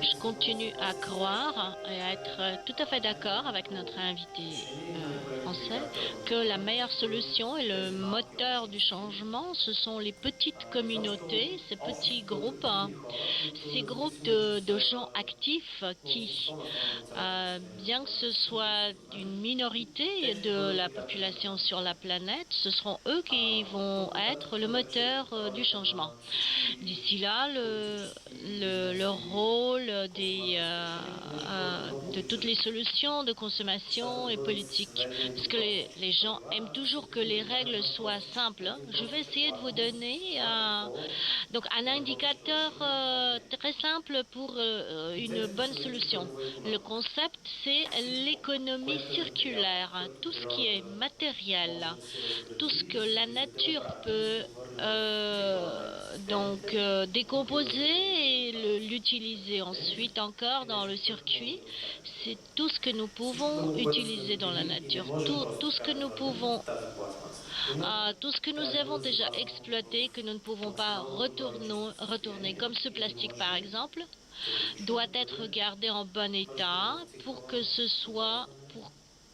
Je continue à croire et à être tout à fait d'accord avec notre invité français que la meilleure solution et le moteur du changement, ce sont les petites communautés, ces petits groupes, hein, ces groupes de gens actifs qui, bien que ce soit une minorité de la population sur la planète, ce seront eux qui vont être le moteur du changement. D'ici là, le rôle de toutes les solutions de consommation est politique. Parce que les gens aiment toujours que les règles soient simples, hein. Je vais essayer de vous donner donc un indicateur très simple pour une bonne solution. Le concept, c'est l'économie circulaire, hein. Tout ce qui est matériel, tout ce que la nature peut décomposer et l'utiliser ensuite encore dans le circuit, c'est tout ce que nous pouvons utiliser dans la nature, tout ce que nous pouvons, tout ce que nous avons déjà exploité, que nous ne pouvons pas retourner, comme ce plastique par exemple, doit être gardé en bon état pour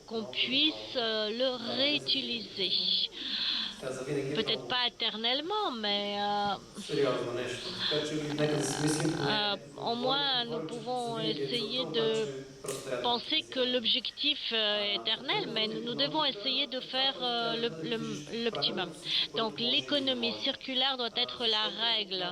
qu'on puisse le réutiliser. Peut-être pas éternellement, mais au moins nous pouvons essayer de penser que l'objectif est éternel, mais nous devons essayer de faire l'optimum. Donc l'économie circulaire doit être la règle,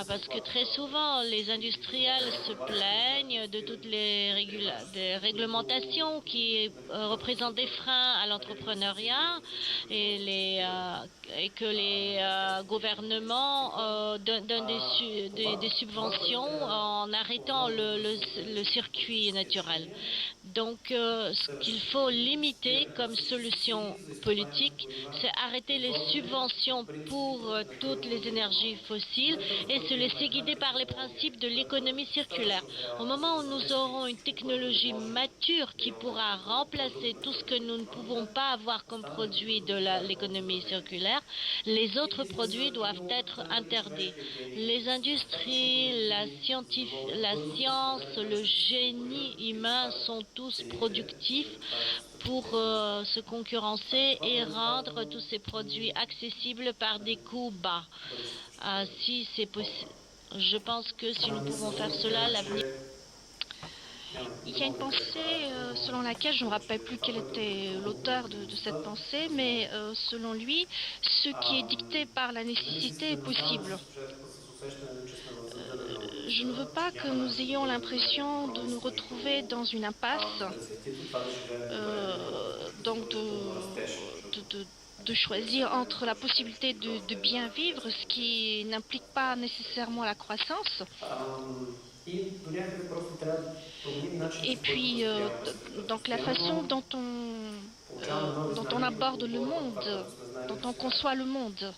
parce que très souvent les industriels se plaignent de toutes des réglementations qui représentent des freins à l'entrepreneuriat et que les gouvernements donnent des subventions en arrêtant le circuit naturel. Donc, ce qu'il faut limiter comme solution politique, c'est arrêter les subventions pour toutes les énergies fossiles et se laisser guider par les principes de l'économie circulaire. Au moment où nous aurons une technologie mature qui pourra remplacer tout ce que nous ne pouvons pas avoir comme produit de l'économie circulaire, les autres produits doivent être interdits. Les industries, la science, le génie humain sont tous productifs pour se concurrencer et rendre tous ces produits accessibles par des coûts bas. Si c'est possible, je pense que si nous pouvons faire cela, l'avenir. Il y a une pensée selon laquelle, je ne me rappelle plus quel était l'auteur de cette pensée, mais selon lui, ce qui est dicté par la nécessité est possible. Je ne veux pas que nous ayons l'impression de nous retrouver dans une impasse, donc de choisir entre la possibilité de bien vivre, ce qui n'implique pas nécessairement la croissance, et puis donc la façon dont on aborde le monde, dont on conçoit le monde.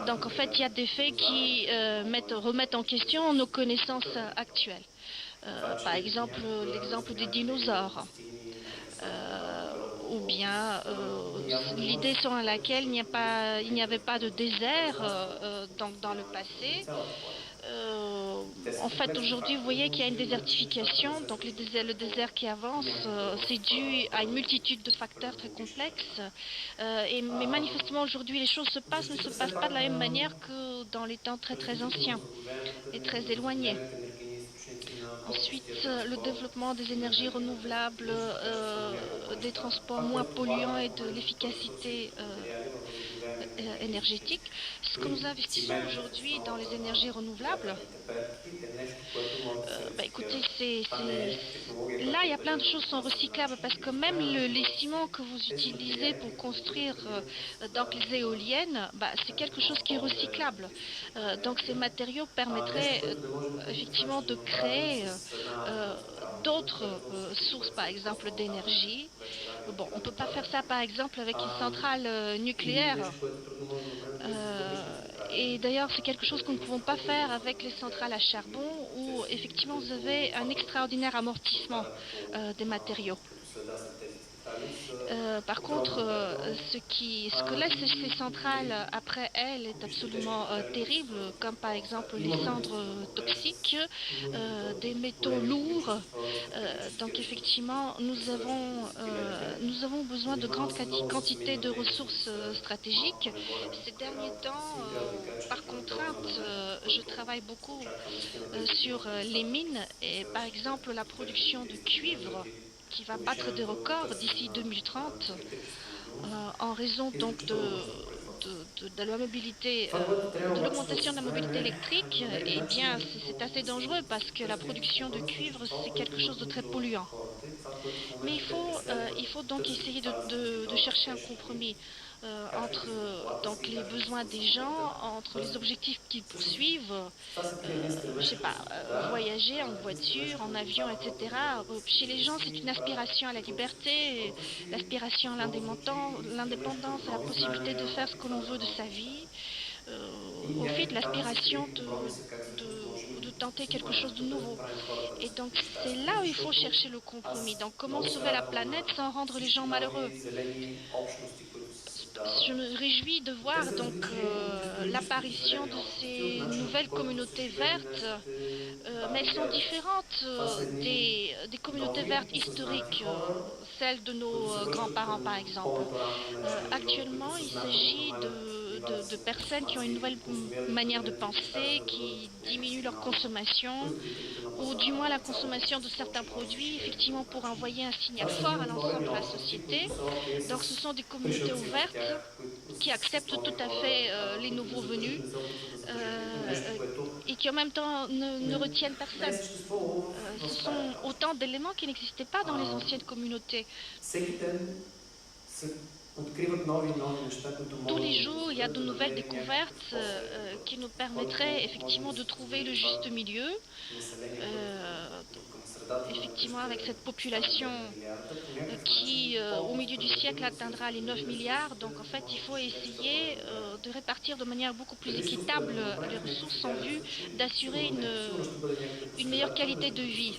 Donc en fait, il y a des faits qui remettent en question nos connaissances actuelles. Par exemple, l'exemple des dinosaures. Ou bien l'idée selon laquelle il n'y avait pas de désert dans le passé. En fait, aujourd'hui, vous voyez qu'il y a une désertification, donc le désert qui avance, c'est dû à une multitude de facteurs très complexes. Mais manifestement, aujourd'hui, les choses ne se passent pas de la même manière que dans les temps très très anciens et très éloignés. Ensuite, le développement des énergies renouvelables, des transports moins polluants et de l'efficacité énergétique. Ce que nous investissons aujourd'hui dans les énergies renouvelables, écoutez, là, il y a plein de choses qui sont recyclables parce que même les ciments que vous utilisez pour construire donc les éoliennes, c'est quelque chose qui est recyclable. Donc ces matériaux permettraient effectivement de créer d'autres sources, par exemple, d'énergie. Bon, on ne peut pas faire ça, par exemple, avec une centrale nucléaire. Et d'ailleurs, c'est quelque chose que nous ne pouvons pas faire avec les centrales à charbon, où effectivement vous avez un extraordinaire amortissement des matériaux. Par contre, ce que laissent ces centrales après elles est absolument terrible, comme par exemple les cendres toxiques, des métaux lourds. Donc effectivement, nous avons besoin de grandes quantités de ressources stratégiques. Ces derniers temps, par contrainte, je travaille beaucoup sur les mines et par exemple la production de cuivre qui va battre des records d'ici 2030 en raison donc de la mobilité, de l'augmentation de la mobilité électrique. Eh bien, c'est assez dangereux parce que la production de cuivre, c'est quelque chose de très polluant. Mais il faut donc essayer de chercher un compromis entre donc les besoins des gens, entre les objectifs qu'ils poursuivent, je sais pas, voyager en voiture, en avion, etc. Chez les gens, c'est une aspiration à la liberté, l'aspiration à l'indépendance, à la possibilité de faire ce que l'on veut de sa vie, au fait, l'aspiration de tenter quelque chose de nouveau. Et donc, c'est là où il faut chercher le compromis. Donc, comment sauver la planète sans rendre les gens malheureux? Je me réjouis de voir donc l'apparition de ces nouvelles communautés vertes, mais elles sont différentes des communautés vertes historiques, celles de nos grands-parents par exemple. Actuellement, il s'agit de personnes qui ont une nouvelle manière de penser, qui diminuent leur consommation, ou du moins la consommation de certains produits, effectivement pour envoyer un signal fort à l'ensemble de la société. Donc ce sont des communautés ouvertes qui acceptent tout à fait les nouveaux venus euh, et qui en même temps ne retiennent personne. Ce sont autant d'éléments qui n'existaient pas dans les anciennes communautés. Tous les jours, il y a de nouvelles découvertes qui nous permettraient effectivement de trouver le juste milieu. Euh, Effectivement, avec cette population qui, au milieu du siècle, atteindra les 9 milliards. Donc, en fait, il faut essayer de répartir de manière beaucoup plus équitable les ressources en vue d'assurer une meilleure qualité de vie.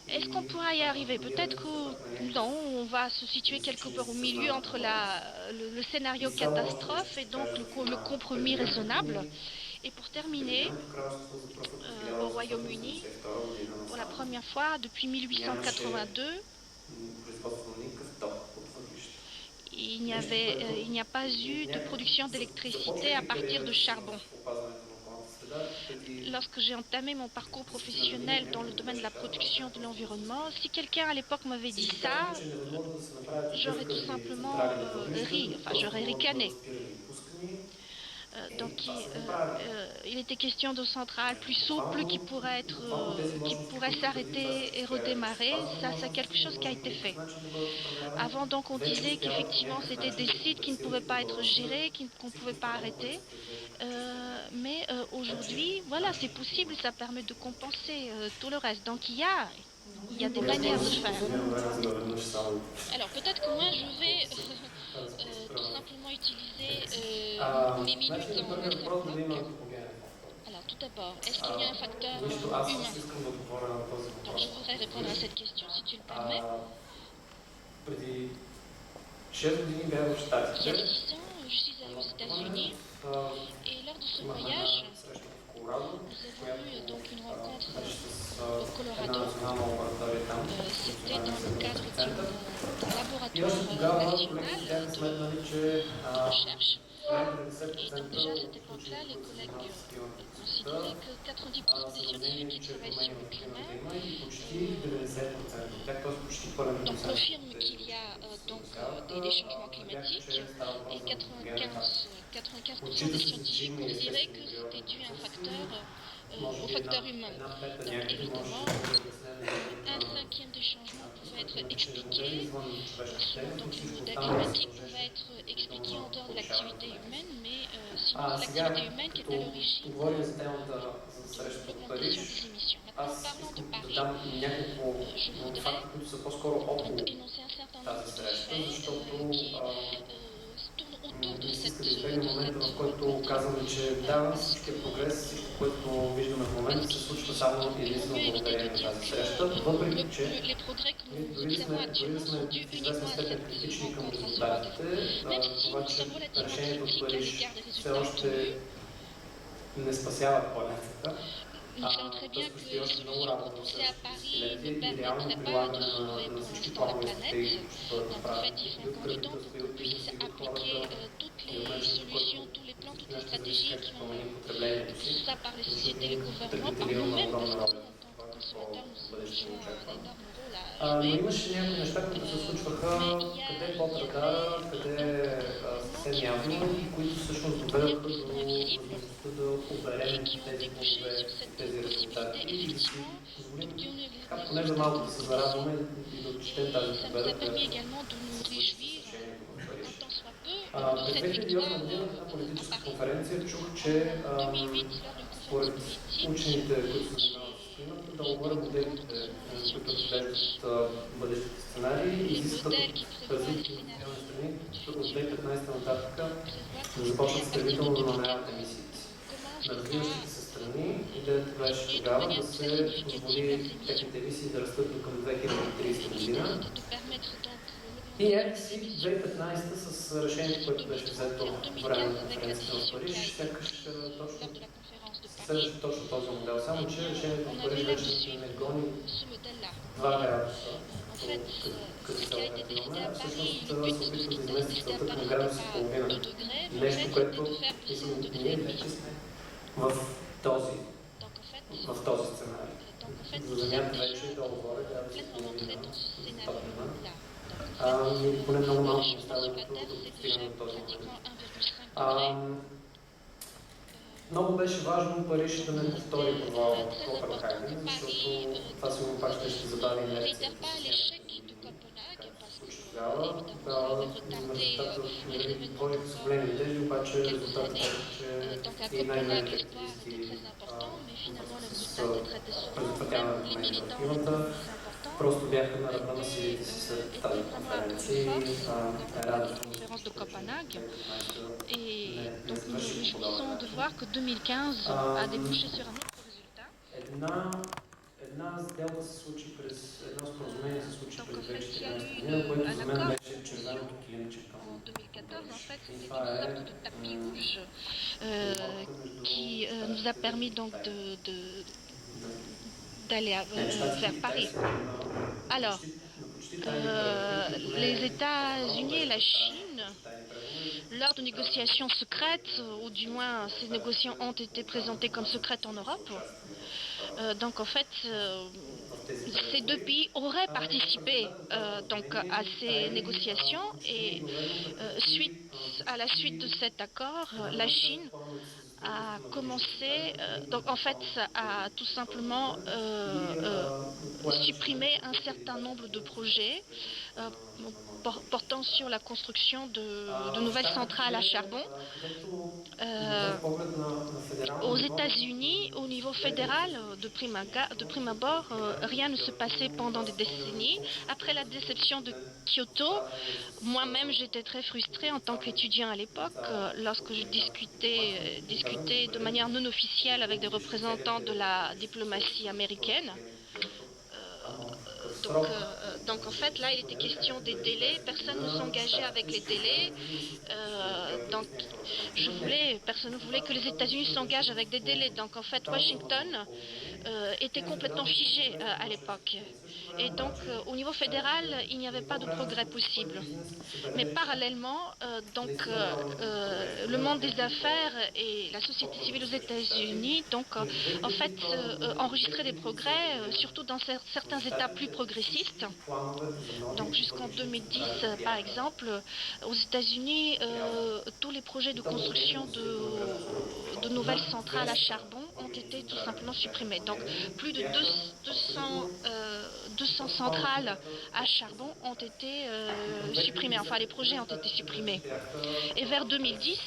Est-ce qu'on pourra y arriver? Peut-être que non, on va se situer quelque part au milieu entre le scénario catastrophe et donc le compromis raisonnable. Et pour terminer, au Royaume-Uni, pour la première fois depuis Нямаше 1882, производство на никакъв ток от въглища. Нещо, il n'y a pas eu de production като d'électricité à общи partir de критерии charbon. в опазването на околната среда, преди Lorsque j'ai entamé mon parcours professionnel dans le десетина domaine de години la беше production казано, de l'environnement, si quelqu'un à l'époque m'avait dit всички казаха, ça, че е невъзможно да се направят j'aurais tout гъвкави simplement централи на въглища, enfin просто j'aurais могат да ricané. бъдат спирани и пускани. Donc Това се не прави. il était question de centrales plus souples Буквално тези qui мощности, pourraient които преди това s'arrêter et съществуваха, redémarrer. спазват Ça quelque възможностите, не chose qui a може по été никакъв fait. начин да бъдат управлявани, Avant donc on вече disait успяват по qu'effectivement някакъв c'était начин des да sites qui ne компенсират pouvaient и да pas être балансират gérés, qu'on ne pouvait всичко pas това, което arrêter. се произвежда електрическа енергия. Mais Така че aujourd'hui, voilà, c'est нашата possible, дума. ça permet de compenser tout le reste. Donc il y a des Добре, manières може de да си faire. позволим време за да веднъж само Alors peut-être que moi je vais тази tout процедура. simplement utiliser mes minutes Значи, en първият въпрос дали има bloc. антропогенен фактор. Alors tout d'abord, est-ce qu'il y a un facteur Нищо, аз humain? също искам да отговоря на този Donc въпрос. je voudrais répondre à cette question, si tu le permets. А, преди 6 години бях в Il y a Щатите. 6 ans, je suis allée aux États-Unis et lors de ce Имахме voyage, една среща в Колорадо, nous avons която eu donc une rencontre беше с au една Colorado. национална лаборатория там, C'était Национален dans le cadre изследователски център. d'un И laboratoire още тогава колегите си national бяха сметнали, че de recherche. поне Et donc 90% déjà à cette от époque-là, учените, les които се collègues занимават с такива considéraient que 90% des са на scientifiques мнение, qui че travaillent промени sur le в климата climat има и почти 90% от тях, т.е. почти пълен donc консенсус. confirment qu'il y a donc des changements climatiques et 95% Отчита des се scientifiques значими considéraient que естествени c'était dû à un facteur, може au би facteur humain. една пета Donc някакви може évidemment, да бъде обяснена un cinquième des changements pouvait être expliqué извън човешките selon donc les всичко modèles останало climatiques продължеше pouvait être expliqué en dehors de повишаване l'activité на humaine, mais sinon c'est сега, l'activité humaine qui est à като l'origine говорим за темата за de срещата в Париж, l'augmentation des émissions. Maintenant, аз parlant de искам да Paris, дам няколко je voudrais факти, които са по-скоро около donc énoncer un certain nombre тази de среща, faits защото qui tournent autour de иска да избегне момента, в който казваме, че да, всичкият прогрес, всичко, което виждаме в момента, се случва само и единствено благодарение на тази среща, въпреки че дори да сме в известна степен критични към резултатите, това, че решението от Париж все още не спасяват планетата. Nous savons très bien que les solutions proposées à Paris ne permettraient pas de sauver pour l'instant la planète. Donc en fait, il faut encore du temps pour qu'on puisse appliquer toutes les solutions, tous les plans, toutes les stratégies qui vont, que ce soit par les sociétés, les gouvernements, par nous-mêmes, parce que nous, en tant que consommateurs, nous jouons un énorme rôle à Но jouer. имаше някои неща, които се случваха къде под радара, къде съвсем явно и които всъщност доведаха до възможността да оберем тези плодове, тези резултати и да си позволим поне за малко да се зарадваме и да отчетем тази победа, която е решението в Париж. През 2008 година на политическа конференция чух, че според учените, които се занимават с климата, договора моделите, които разглеждат бъдещите сценарии, изискват от развитите индустриални страни от 2015 нататък да започнат стремително да намаляват емисиите си. На развиващите се страни идеята беше тогава да се позволи техните емисии да растат до към 2030 година. И някакси 2015 с решението, което беше взето по време на конференцията в Париж, сякаш следваше точно този модел. Само че решението в Париж вече не гони 2 градуса като цел, която имаме, а всъщност се опитва да измести целта към градус и половина. Нещо, което ние вече сме в този сценарий. За Земята вече е долу-горе градус и половина топлина. Поне много малко неща, докато достигаме до този момент. Много беше важно Париж да не повтори провала в Копенхаген, защото това сигурно пак ще забави инерцията. Тогава резултатът водиха с големи надежди, обаче резултатът е, че и най-големите активисти с предотвратяване на промените в климата просто бяха на ръба на силите си след тази конференция и радостно. De Copenhague. Et donc nous nous réjouissons de voir que 2015 a débouché sur un autre résultat. Една сделка се случи през едно споразумение се случи през 2014 година, което за мен беше червеното килимче към París. En fait, c'était une sorte de tapis rouge qui nous a permis donc d'aller vers Paris. Alors, les États-Unis et la Chine, lors de négociations secrètes, ou du moins ces négociations ont été présentées comme secrètes en Europe, donc en fait, ces deux pays auraient participé donc à ces négociations et à la suite de cet accord, la Chine a commencé, donc en fait, a tout simplement supprimé un certain nombre de projets portant sur la construction de nouvelles centrales à charbon. Aux États-Unis, au niveau fédéral, de prime abord, rien ne se passait pendant des décennies. Après la déception de Kyoto, moi-même j'étais très frustrée en tant qu'étudiant à l'époque, lorsque je discutais de manière non officielle avec des représentants de la diplomatie américaine. Donc en fait, là, il était question des délais. Personne ne s'engageait avec les délais. Donc, personne ne voulait que les États-Unis s'engagent avec des délais. Donc en fait, Washington était complètement figé à l'époque. Et donc, au niveau fédéral, il n'y avait pas de progrès possible. Mais parallèlement, le monde des affaires et la société civile aux États-Unis, donc en fait, enregistraient des progrès, surtout dans certains États plus progressistes. Donc jusqu'en 2010, par exemple, aux États-Unis, tous les projets de construction de nouvelles centrales à charbon ont été tout simplement supprimés. Donc plus de 200 centrales à charbon ont été supprimées. Enfin, les projets ont été supprimés. Et vers 2010,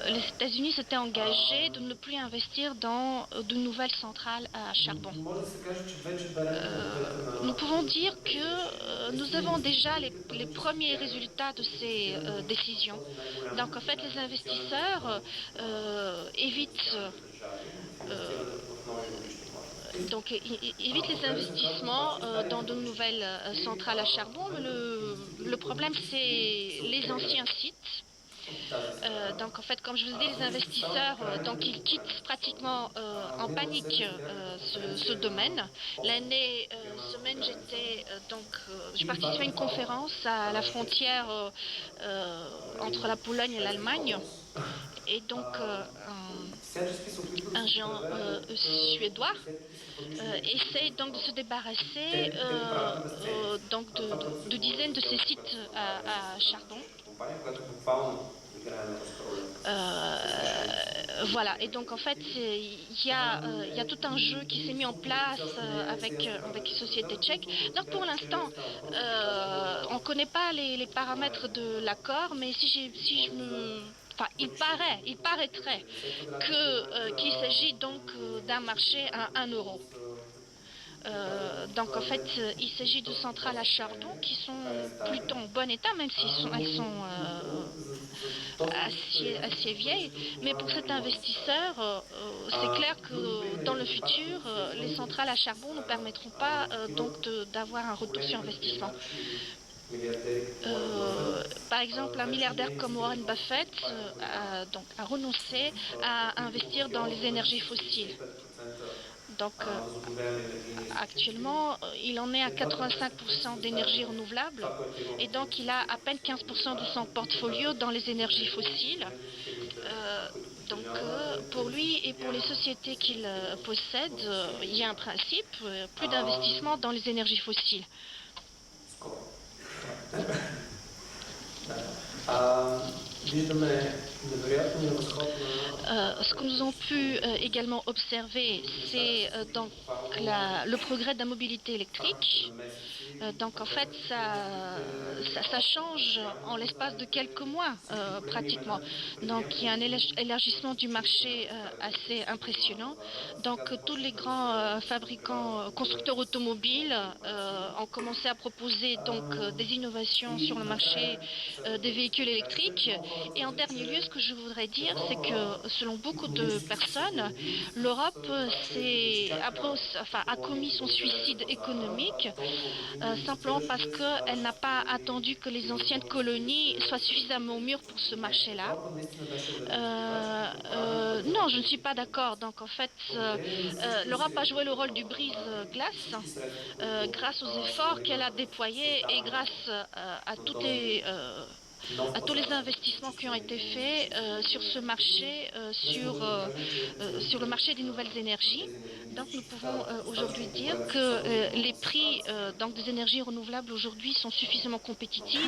les États-Unis s'étaient engagés de ne plus investir dans de nouvelles centrales à charbon. Nous pouvons dire que nous avons déjà les premiers résultats de ces décisions. Donc en fait, les investisseurs évitent évite les investissements dans de nouvelles centrales à charbon. Mais le problème, c'est les anciens sites. Donc en fait, comme je vous l'ai dit, les investisseurs, donc ils quittent pratiquement en panique ce domaine. L'année semaine, je participais à une conférence à la frontière entre la Pologne et l'Allemagne, et donc un géant suédois essaye donc de se débarrasser de dizaines de ces sites à charbon. Voilà, et donc en fait il y a tout un jeu qui s'est mis en place avec les sociétés tchèques. Donc pour l'instant on ne connaît pas les paramètres de l'accord, mais il paraîtrait qu'il s'agit donc d'un marché à 1 euro. Donc en fait, il s'agit de centrales à charbon qui sont plutôt en bon état, même si elles sont assez vieilles. Mais pour cet investisseur, c'est clair que dans le futur, les centrales à charbon ne permettront pas donc d'avoir un retour sur investissement. Par exemple, un milliardaire comme Warren Buffett a renoncé à investir dans les énergies fossiles. Donc actuellement, il en est à 85% d'énergie renouvelable, et donc il a à peine 15% de son portfolio dans les énergies fossiles. Donc pour lui et pour les sociétés qu'il possède, il y a un principe, plus d'investissement dans les énergies fossiles. Ce que nous avons pu également observer, c'est donc le progrès de la mobilité électrique. Donc en fait, ça change en l'espace de quelques mois pratiquement. Donc il y a un élargissement du marché assez impressionnant. Donc tous les grands fabricants, constructeurs automobiles ont commencé à proposer donc des innovations sur le marché des véhicules électriques. Et en dernier lieu, ce que je voudrais dire, c'est que selon beaucoup de personnes, l'Europe a commis son suicide économique simplement parce qu'elle n'a pas attendu que les anciennes colonies soient suffisamment mûres pour ce marché-là. Non, je ne suis pas d'accord. Donc en fait, l'Europe a joué le rôle du brise-glace grâce aux efforts qu'elle a déployés et grâce à tous les investissements qui ont été faits sur ce marché, sur le marché des nouvelles énergies. Donc nous pouvons aujourd'hui dire que les prix donc des énergies renouvelables aujourd'hui sont suffisamment compétitifs.